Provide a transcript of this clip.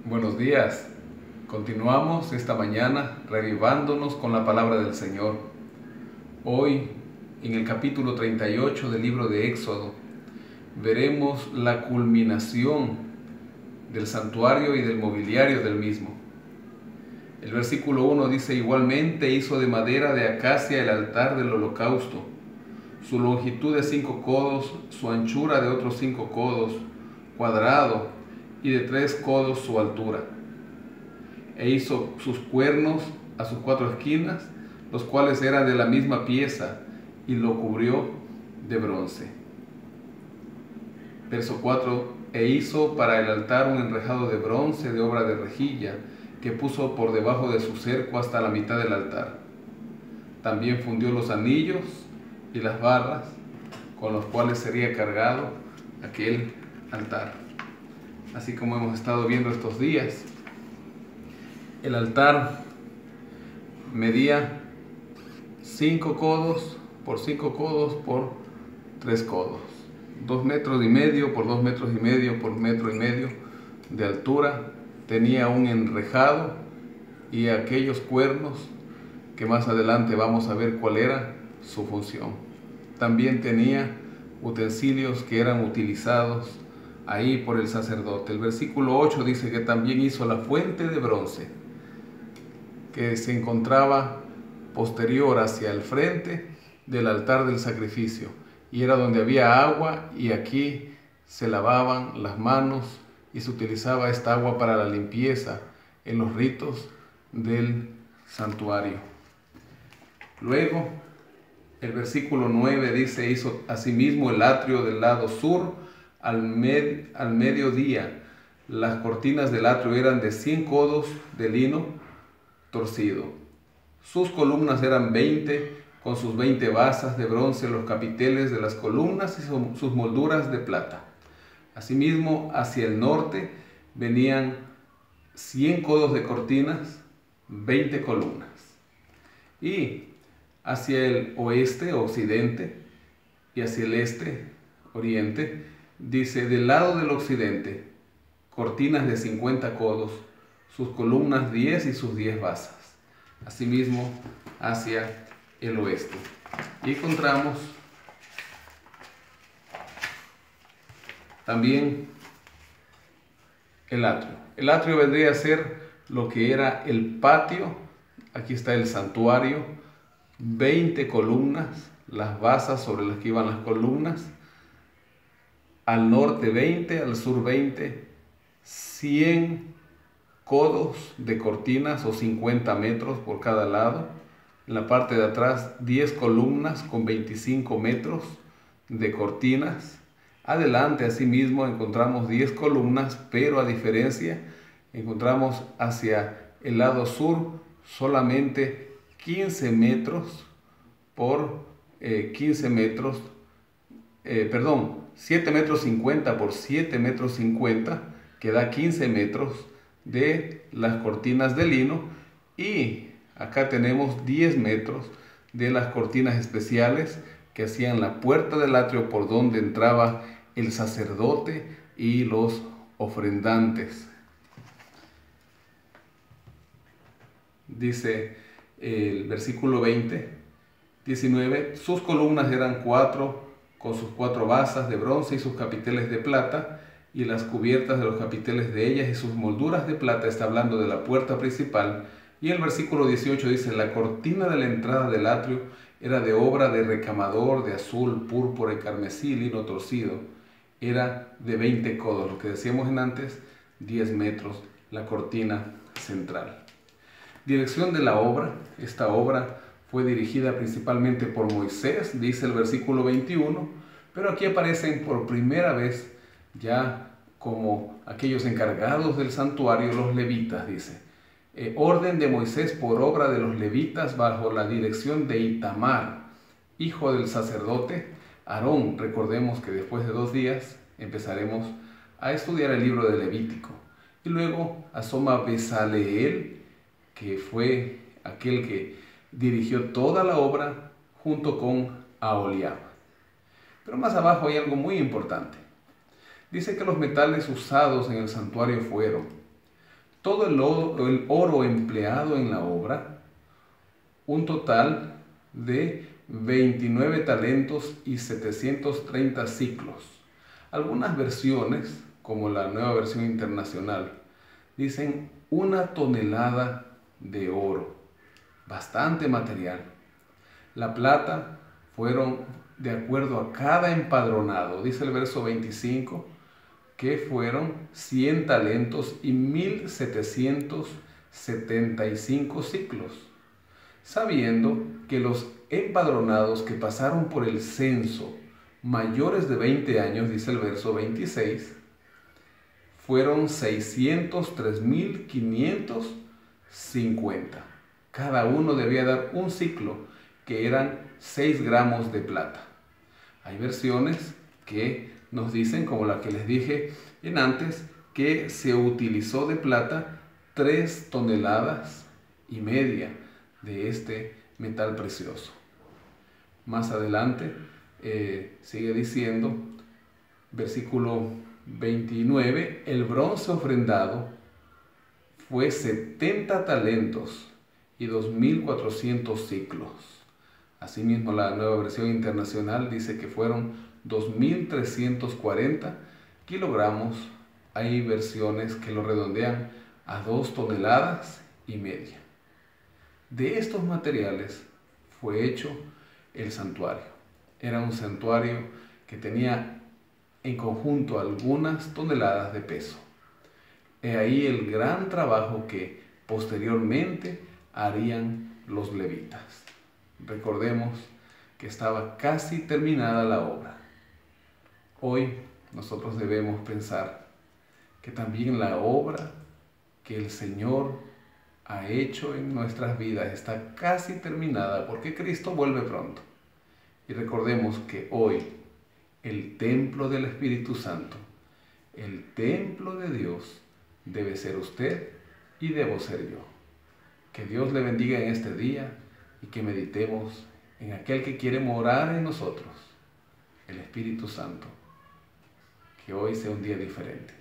Buenos días. Continuamos esta mañana reavivándonos con la palabra del Señor. Hoy, en el capítulo 38 del libro de Éxodo, veremos la culminación del santuario y del mobiliario del mismo. El versículo 1 dice: igualmente hizo de madera de acacia el altar del holocausto, su longitud de 5 codos, su anchura de otros 5 codos, cuadrado, y de 3 codos su altura. E hizo sus cuernos a sus 4 esquinas, los cuales eran de la misma pieza, y lo cubrió de bronce. Verso 4: e hizo para el altar un enrejado de bronce de obra de rejilla, que puso por debajo de su cerco hasta la mitad del altar. También fundió los anillos y las barras, con los cuales sería cargado aquel altar. Así como hemos estado viendo estos días, el altar medía 5 codos por 5 codos por 3 codos, 2 metros y medio por 2 metros y medio por metro y medio de altura. Tenía un enrejado y aquellos cuernos que más adelante vamos a ver cuál era su función. También tenía utensilios que eran utilizados ahí por el sacerdote. El versículo 8 dice que también hizo la fuente de bronce, que se encontraba posterior hacia el frente del altar del sacrificio, y era donde había agua, y aquí se lavaban las manos y se utilizaba esta agua para la limpieza en los ritos del santuario. Luego, el versículo 9 dice: hizo asimismo el atrio del lado sur al mediodía. Las cortinas del atrio eran de 100 codos de lino torcido. Sus columnas eran 20, con sus 20 basas de bronce, los capiteles de las columnas y sus molduras de plata. Asimismo, hacia el norte venían 100 codos de cortinas, 20 columnas. Y hacia el oeste, occidente, y hacia el este, oriente, dice: del lado del occidente, cortinas de 50 codos, sus columnas 10 y sus 10 basas. Asimismo, hacia el oeste. Y encontramos también el atrio. El atrio vendría a ser lo que era el patio. Aquí está el santuario, 20 columnas, las basas sobre las que iban las columnas, al norte 20, al sur 20, 100 codos de cortinas o 50 metros por cada lado. En la parte de atrás 10 columnas con 25 metros de cortinas. Adelante asimismo encontramos 10 columnas, pero a diferencia encontramos hacia el lado sur solamente 15 metros por 15 metros, 7 metros 50 por 7 metros 50, que da 15 metros de las cortinas de lino, y acá tenemos 10 metros de las cortinas especiales que hacían la puerta del atrio por donde entraba el sacerdote y los ofrendantes. Dice el versículo 19, sus columnas eran 4, con sus 4 basas de bronce y sus capiteles de plata, y las cubiertas de los capiteles de ellas y sus molduras de plata. Está hablando de la puerta principal. Y el versículo 18 dice: la cortina de la entrada del atrio era de obra de recamador de azul, púrpura y carmesí, lino torcido. Era de 20 codos, lo que decíamos en antes, 10 metros, la cortina central. Dirección de la obra. Esta obra fue dirigida principalmente por Moisés, dice el versículo 21, pero aquí aparecen por primera vez ya como aquellos encargados del santuario, los levitas, dice. Orden de Moisés por obra de los levitas bajo la dirección de Itamar, hijo del sacerdote Aarón. Recordemos que después de 2 días empezaremos a estudiar el libro de Levítico. Y luego asoma Besaleel, que fue aquel que dirigió toda la obra junto con Aholiab. Pero más abajo hay algo muy importante. Dice que los metales usados en el santuario fueron todo el oro empleado en la obra, un total de 29 talentos y 730 siclos. Algunas versiones, como la Nueva Versión Internacional, dicen 1 tonelada de oro, bastante material. La plata fueron de acuerdo a cada empadronado, dice el verso 25, que fueron 100 talentos y 1775 ciclos, sabiendo que los empadronados que pasaron por el censo mayores de 20 años, dice el verso 26, fueron 603.550. Cada uno debía dar un ciclo, que eran 6 gramos de plata. Hay versiones que nos dicen, como la que les dije en antes, que se utilizó de plata 3,5 toneladas de este metal precioso. Más adelante sigue diciendo, versículo 29, el bronce ofrendado fue 70 talentos y 2.400 ciclos. Asimismo, la Nueva Versión Internacional dice que fueron 2.340 kilogramos. Hay versiones que lo redondean a 2,5 toneladas. De estos materiales fue hecho el santuario. Era un santuario que tenía en conjunto algunas toneladas de peso. He ahí el gran trabajo que posteriormente harían los levitas. Recordemos que estaba casi terminada la obra. Hoy nosotros debemos pensar que también la obra que el Señor ha hecho en nuestras vidas está casi terminada, porque Cristo vuelve pronto. Y recordemos que hoy el templo del Espíritu Santo, el templo de Dios, debe ser usted y debo ser yo. Que Dios le bendiga en este día y que meditemos en aquel que quiere morar en nosotros, el Espíritu Santo. Que hoy sea un día diferente.